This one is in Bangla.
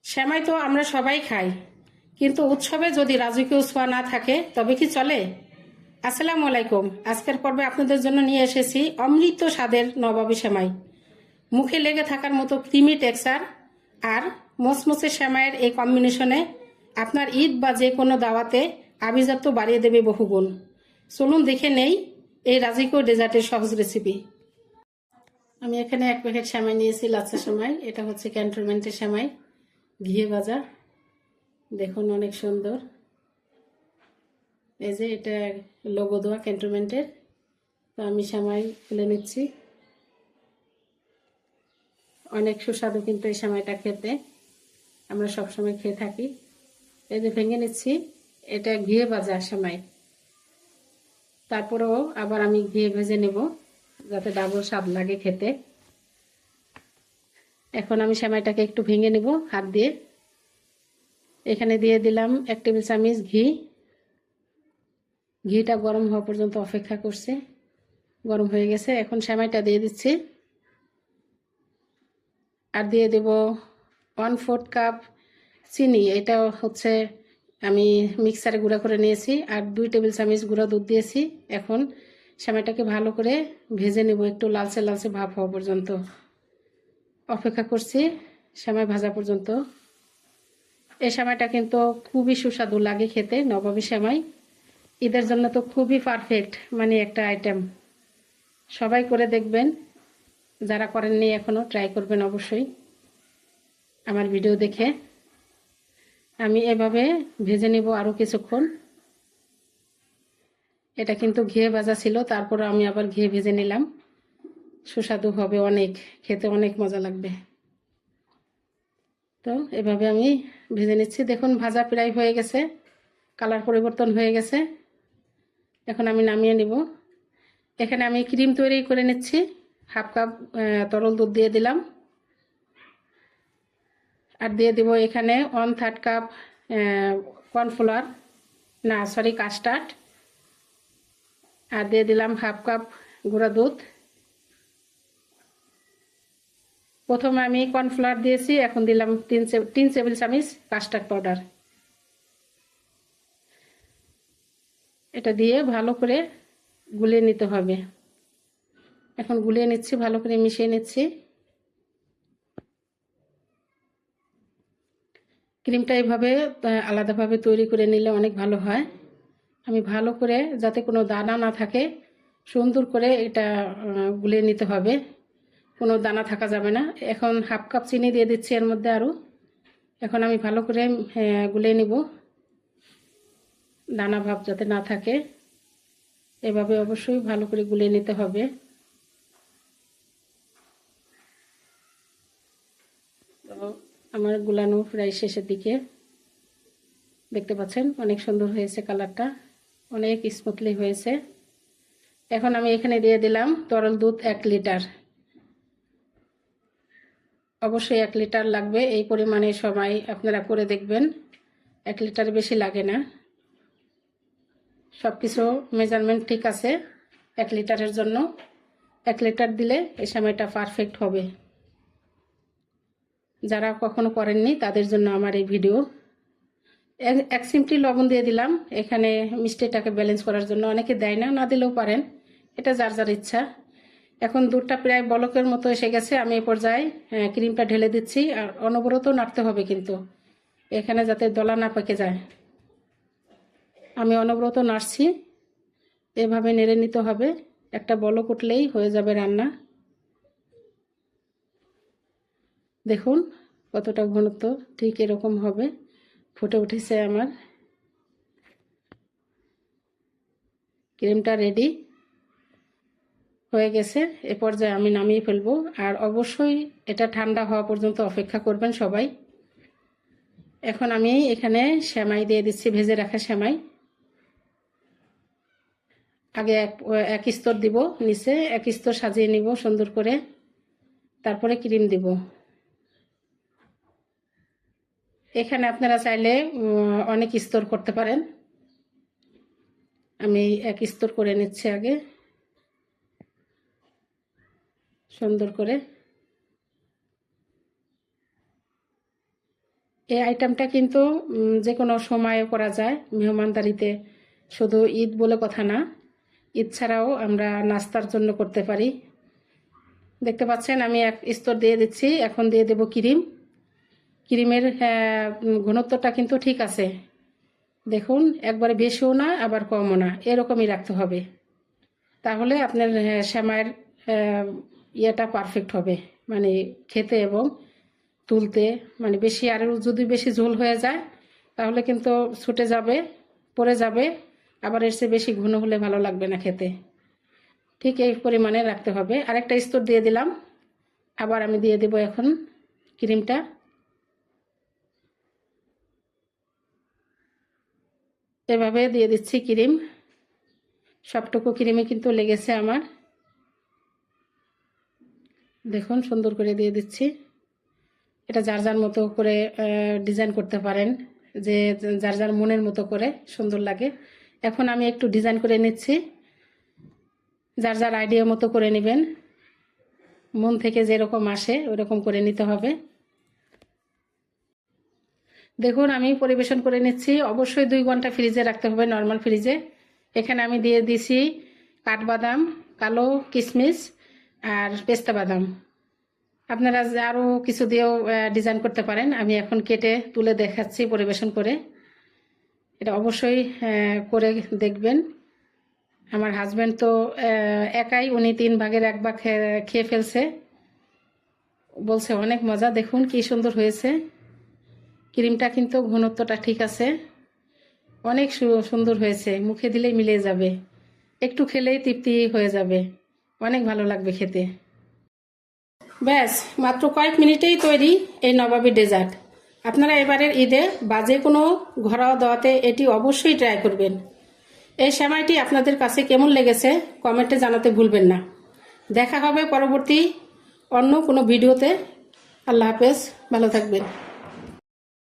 সেমাই তো আমরা সবাই খাই, কিন্তু উৎসবে যদি রাজকীয় ছোঁয়া না থাকে তবে কি চলে? আসসালামু আলাইকুম। আজকের পর্বে আপনাদের জন্য নিয়ে এসেছি অমৃত স্বাদের নবাবী সেমাই। মুখে লেগে থাকার মতো ক্রিমি টেক্সচার আর মচমচে সেমাইয়ের এই কম্বিনেশনে আপনার ঈদ বা যে কোনো দাওয়াতে আভিজাত্য বাড়িয়ে দেবে বহুগুণ। চলুন দেখে নেই এই রাজকীয় ডেজার্টের সহজ রেসিপি। আমি এখানে 1 প্যাকেট সেমাই নিয়েছি, লাচ্ছা সেমাই। এটা হচ্ছে ক্যান্টনমেন্টের সেমাই, ঘিয়ে ভাজা। দেখুন অনেক সুন্দর। এই যে এটা লোগো দেওয়া ক্যান্টনমেন্টের। তো আমি সেমাই খুলে নিচ্ছি। অনেক সুস্বাদু কিন্তু এই সেমাইটা খেতে, আমরা সবসময় খেয়ে থাকি। এই যে ভেঙে নিচ্ছি, এটা ঘিয়ে ভাজা সেমাই। তারপরেও আবার আমি ঘিয়ে ভেজে নেব যাতে ডাবল স্বাদ লাগে খেতে। এখন আমি সেমাইটাকে একটু ভেঙে নেব হাত দিয়ে। এখানে দিয়ে দিলাম 1 টেবিল চামচ ঘি। ঘিটা গরম হওয়া পর্যন্ত অপেক্ষা করছে। গরম হয়ে গেছে, এখন সেমাইটা দিয়ে দিচ্ছি। আর দিয়ে দেব 1/4 কাপ চিনি। এটা হচ্ছে আমি মিক্সারে গুঁড়া করে নিয়েছি। আর 2 টেবিল চামচ গুঁড়া দুধ দিয়েছি। এখন সেমাইটাকে ভালো করে ভেজে নেব, একটু লালচে লালচে ভাব হওয়া পর্যন্ত অপেক্ষা করছি, সেমাই ভাজা পর্যন্ত। এই সেমাইটা কিন্তু খুবই সুস্বাদু লাগে খেতে, নবাবী সেমাই। ঈদের জন্য তো খুবই পারফেক্ট, মানে একটা আইটেম। সবাই করে দেখবেন, যারা করেননি এখনো ট্রাই করবেন অবশ্যই আমার ভিডিও দেখে। আমি এভাবে ভেজে নেব আরও কিছুক্ষণ। এটা কিন্তু ঘিয়ে ভাজা ছিল, তারপরে আমি আবার ঘিয়ে ভেজে নিলাম। সুস্বাদু হবে অনেক, খেতে অনেক মজা লাগবে। তো এভাবে আমি ভেজে নিচ্ছি। দেখুন ভাজা প্রায় হয়ে গেছে, কালার পরিবর্তন হয়ে গেছে। এখন আমি নামিয়ে নিব। এখানে আমি ক্রিম তৈরি করে নিচ্ছি। 1/2 কাপ তরল দুধ দিয়ে দিলাম। আর দিয়ে দেব এখানে 1/3 কাপ কর্নফ্লাওয়ার, না সরি কাস্টার্ড। আর দিয়ে দিলাম 1/2 কাপ গুঁড়া দুধ। প্রথমে আমি কর্নফ্লাওয়ার দিয়েছি, এখন দিলাম 3 টেবিল চামচ কাস্টার্ড পাউডার। এটা দিয়ে ভালো করে গুলিয়ে নিতে হবে। এখন গুলিয়ে নিচ্ছি, ভালো করে মিশিয়ে নিচ্ছি। ক্রিমটা এইভাবে আলাদাভাবে তৈরি করে নিলে অনেক ভালো হয়। আমি ভালো করে, যাতে কোনো দানা না থাকে, সুন্দর করে এটা গুলিয়ে নিতে হবে, কোনো দানা থাকা যাবে না। এখন 1/2 কাপ চিনি দিয়ে দিচ্ছি এর মধ্যে আরও। এখন আমি ভালো করে গুলিয়ে নিব, দানা ভাব যাতে না থাকে। এভাবে অবশ্যই ভালো করে গুলিয়ে নিতে হবে। তো আমার গুলানো প্রায় শেষের দিকে। দেখতে পাচ্ছেন অনেক সুন্দর হয়েছে, কালারটা অনেক স্মুথলি হয়েছে। এখন আমি এখানে দিয়ে দিলাম তরল দুধ 1 লিটার। অবশ্যই 1 লিটার লাগবে, এই পরিমাণে সময় আপনারা করে দেখবেন। 1 লিটার বেশি লাগে না। সব কিছু মেজারমেন্ট ঠিক আছে 1 লিটারের জন্য। 1 লিটার দিলে এই সময়টা পারফেক্ট হবে। যারা কখনো করেননি তাদের জন্য আমার এই ভিডিও। 1 চিমটি লবণ দিয়ে দিলাম এখানে মিষ্টিটাকে ব্যালেন্স করার জন্য। অনেকে দেয় না, না দিলেও পারেন, এটা যার যার ইচ্ছা। এখন দুধটা প্রায় বলকের মতো এসে গেছে। আমি এই পর্যায়ে ক্রিমটা ঢেলে দিচ্ছি। আর অনবরত নাড়তে হবে কিন্তু, এখানে যাতে দলা না পেকে যায়। আমি অনবরত নাড়ছি, এভাবে নেড়ে নিতে হবে। একটা বলক উঠলেই হয়ে যাবে রান্না। দেখুন কতটা ঘনত্ব, ঠিক এরকম হবে। ফুটে উঠেছে আমার ক্রিমটা, রেডি হয়ে গেছে। এ পর্যায়ে আমি নামিয়ে ফেলবো। আর অবশ্যই এটা ঠান্ডা হওয়া পর্যন্ত অপেক্ষা করবেন সবাই। এখন আমি এখানে সেমাই দিয়ে দিচ্ছি, ভেজে রাখা সেমাই। আগে এক স্তর দিব, নিচে 1 স্তর সাজিয়ে নিব সুন্দর করে, তারপরে ক্রিম দিব। এখানে আপনারা চাইলে অনেক স্তর করতে পারেন। আমি 1 স্তর করে নিচ্ছি আগে সুন্দর করে। এই আইটেমটা কিন্তু যে কোনো সময়ে করা যায় মেহমানদারিতে, শুধু ঈদ বলে কথা না, ঈদ ছাড়াও আমরা নাস্তার জন্য করতে পারি। দেখতে পাচ্ছেন আমি এক স্তর দিয়ে দিচ্ছি, এখন দিয়ে দেব ক্রিম। ক্রিমের ঘনত্বটা কিন্তু ঠিক আছে, দেখুন একবারে বেশিও না আবার কমও না, এরকমই রাখতে হবে, তাহলে আপনার সেমাইয়ের ইয়েটা পারফেক্ট হবে, মানে খেতে এবং তুলতে। মানে বেশি আর যদি বেশি ঝোল হয়ে যায় তাহলে কিন্তু ছুটে যাবে, পড়ে যাবে, আবার এর চেয়ে বেশি ঘন হলে ভালো লাগবে না খেতে। ঠিক এই পরিমাণে রাখতে হবে। আরেকটা স্তর দিয়ে দিলাম, আবার আমি দিয়ে দেব এখন ক্রিমটা। এভাবে দিয়ে দিচ্ছি ক্রিম, সবটুকু ক্রিমে কিন্তু লেগেছে আমার, দেখুন সুন্দর করে দিয়ে দিচ্ছি। এটা যার যার মতো করে ডিজাইন করতে পারেন, যে যার যার মনের মতো করে সুন্দর লাগে। এখন আমি একটু ডিজাইন করে নিচ্ছি, যার যার আইডিয়া মতো করে নেবেন, মন থেকে যেরকম আসে ওরকম করে নিতে হবে। দেখুন আমি পরিবেশন করে নিচ্ছি। অবশ্যই 2 ঘন্টা ফ্রিজে রাখতে হবে, নর্মাল ফ্রিজে। এখানে আমি দিয়ে দিছি কাঠবাদাম, কালো কিশমিশ আর পেস্তা বাদাম। আপনারা আরও কিছু দিয়েও ডিজাইন করতে পারেন। আমি এখন কেটে তুলে দেখাচ্ছি পরিবেশন করে, এটা অবশ্যই করে দেখবেন। আমার হাজব্যান্ড তো একাই, উনি 3 ভাগের 1 ভাগ খেয়ে ফেলছে, বলছে অনেক মজা। দেখুন কি সুন্দর হয়েছে, ক্রিমটা কিন্তু ঘনত্বটা ঠিক আছে, অনেক সুন্দর হয়েছে, মুখে দিলেই মিলে যাবে, একটু খেলেই তৃপ্তি হয়ে যাবে, অনেক ভালো লাগবে খেতে। ব্যাস মাত্র কয়েক মিনিটেই তৈরি এই নবাবী ডেজার্ট। আপনারা এবারের ঈদে বা যে কোনো ঘরোয়া দাওয়াতে এটি অবশ্যই ট্রাই করবেন। এই সেমাইটি আপনাদের কাছে কেমন লেগেছে কমেন্টে জানাতে ভুলবেন না। দেখা হবে পরবর্তী অন্য কোনো ভিডিওতে। আল্লাহ হাফেজ, ভালো থাকবেন।